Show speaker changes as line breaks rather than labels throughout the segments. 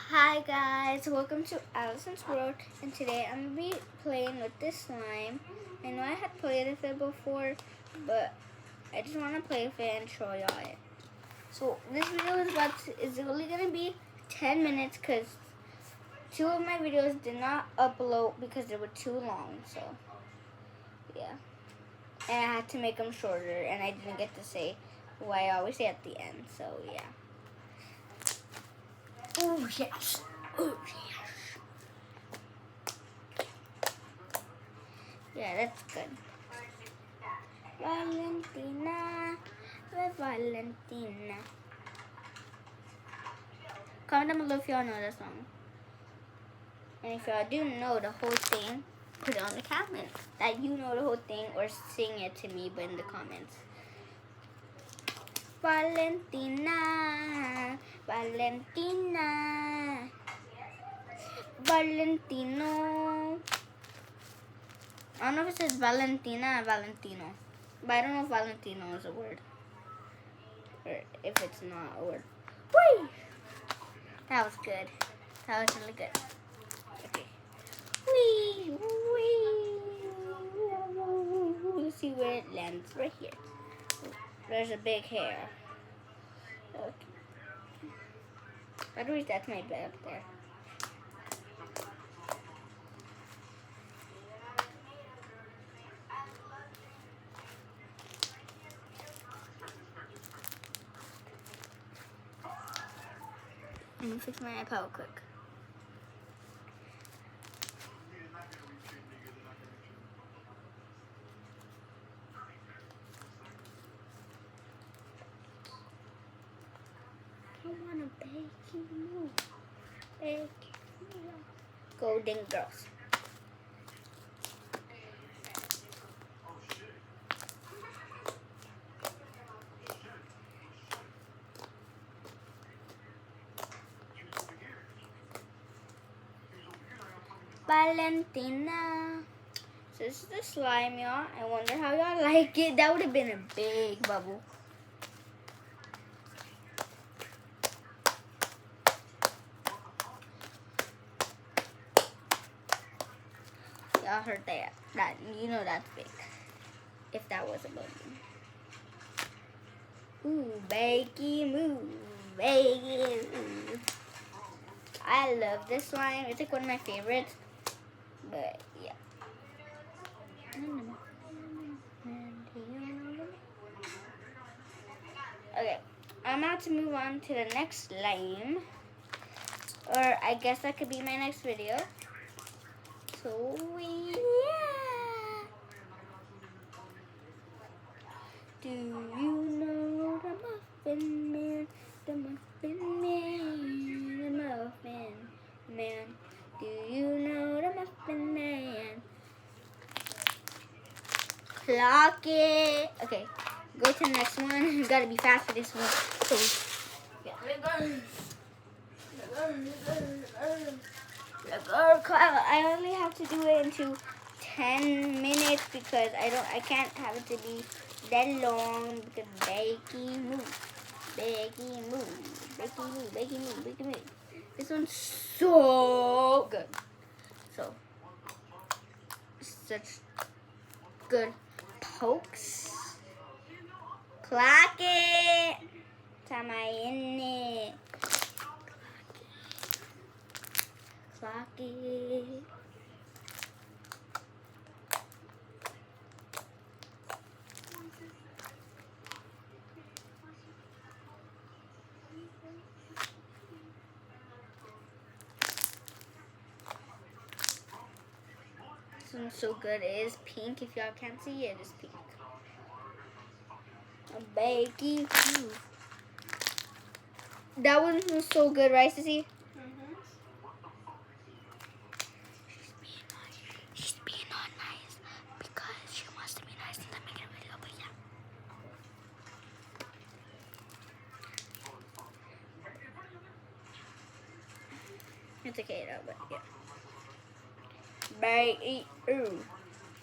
Hi guys, welcome to Allison's World, and today I'm gonna be playing with this slime. I know I had played with it before, but I just want to play with it and show y'all it. So this video is only gonna be 10 minutes because two of my videos did not upload because they were too long. So yeah, and I had to make them shorter, and I didn't get to say what I always say at the end. So yeah. Oh yes. Oh yes. Yeah, that's good. Valentina, Valentina. Comment down below if y'all know that song. And if y'all do know the whole thing, put it on the comment that you know the whole thing, or sing it to me, but in the comments. Valentina, Valentina, Valentino. I don't know if it says Valentina or Valentino, but I don't know if Valentino is a word, or if it's not a word. Whee! That was good. That was really good. Okay. Whee! Whee! Let's see where it lands. Right here. There's a big hair. Okay. By the way, that's my bed up there. Let me fix my iPad real quick. I want to bake you more. Bake you more. Golden Girls. Valentina. So this is the slime, y'all. I wonder how y'all like it. That would have been a big bubble. Y'all heard that. You know that's big. If that was a bubble. Ooh, bakey move. Bakey move. I love this slime. It's like one of my favorites. But yeah. Okay, I'm about to move on to the next slime. Or I guess that could be my next video. So yeah. Do you know the Muffin Man? The Muffin Man. The Muffin Man. Do you know the Muffin Man? Clock it. Okay, go to the next one. You gotta be fast for this one. So, yeah. I only have to do it into 10 minutes because I can't have it to be that long because Becky move. Becky move. Becky move. Becky move. Becky move. This one's so good. So such good pokes. Clock it. Time I in it. Clock it. This one's so good. It is pink. If y'all can't see it, is pink. A bakey. That one was so good, right, Sissy? She's being all nice because she wants to be nice and then make a video, but yeah. It's okay though, but yeah. Bye, ooh.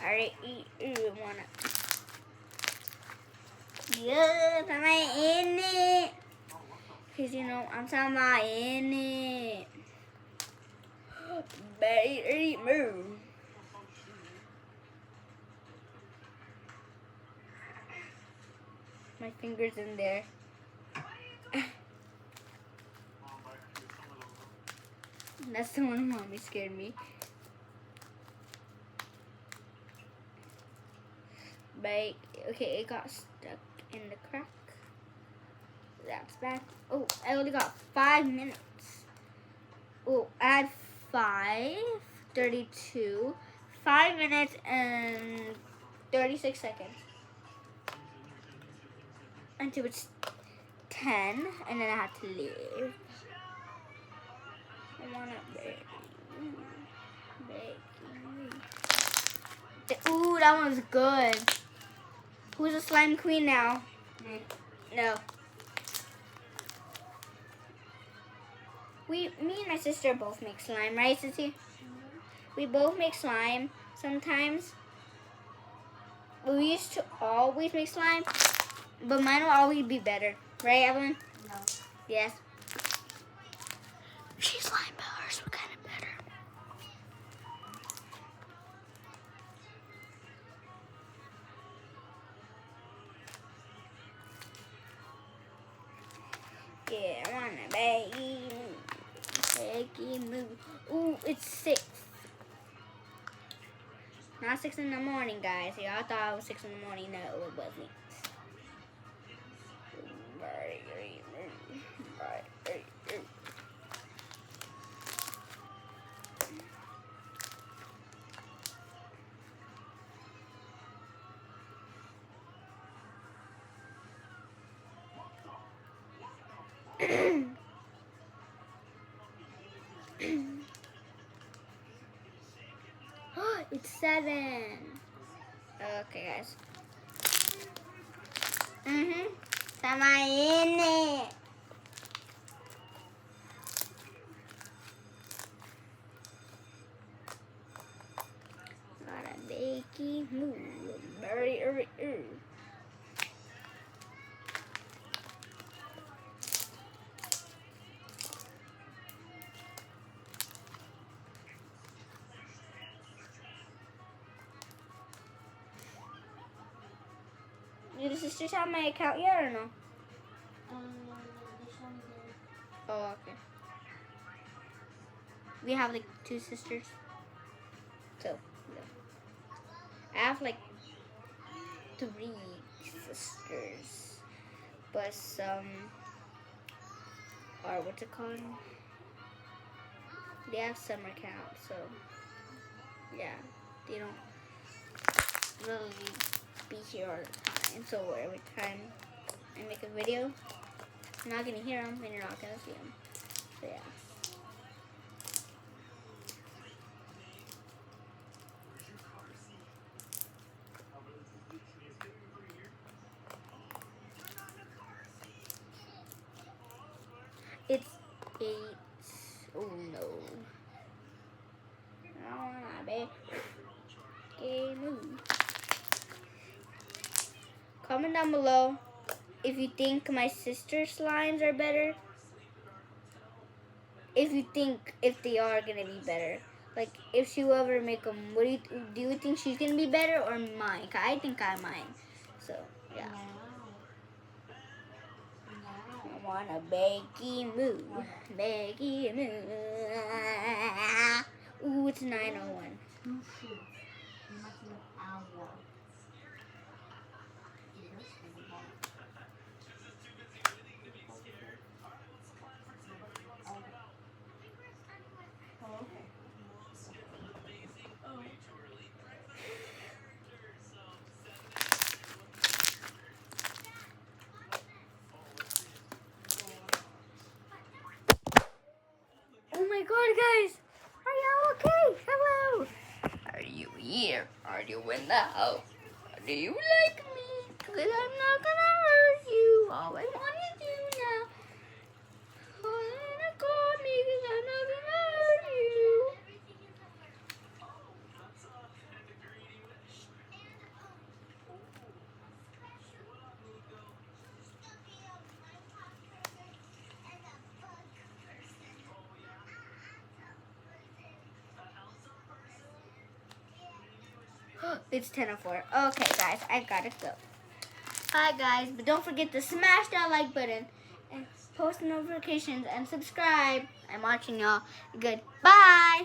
Alright, ooh, wanna. Yes, I'm in it. Cause you know, I'm talking about in it. move. My finger's in there. That's the one mommy scared me. But okay, it got stuck in the crack. That's bad. Oh, I only got 5 minutes. Oh, add 5:32. 5 minutes and 36 seconds. Until it's 10, and then I have to leave. I wanna bake. Ooh, that one's good. Who's a slime queen now?
Me.
No. Me and my sister both make slime, right, Sissy? We both make slime. Sometimes we used to always make slime, but mine will always be better, right, Evelyn?
No.
Yes. She's slime, but hers were kind of better. Yeah, I wanna baggy move. Ooh, it's 6. Not 6 in the morning, guys. Y'all thought it was 6 in the morning. No, it wasn't. It's 7. Okay, guys. Sama ini. Gotta make it move. Very. Do the sisters have my account yet or no?
This one did.
Oh, okay. We have like 2 sisters. So, yeah. I have like 3 sisters. But some are, what's it called? They have summer camp, so yeah, they don't really be here all the time. So every time I make a video, you're not gonna hear them and you're not gonna see them. So yeah. It's 8. Oh no. I wanna be move. Comment down below if you think my sister's slimes are better. If you think if they are gonna be better. Like if she will ever make them, what do you think she's gonna be better or mine? 'Cause I think I'm mine. So yeah. I wanna baggy move. Baggy move. Ooh, it's 9:01.
You should. You must be an hour.
Oh my god, guys! Are y'all okay? Hello! Are you here? Are you in the house? Do you like me? Cause I'm not gonna hurt you. All I wanna do now. Oh, you're gonna call me cause I'm not gonna hurt you. It's 10:04. Okay, guys, I gotta go. Bye, guys. But don't forget to smash that like button and post notifications and subscribe. I'm watching y'all. Goodbye.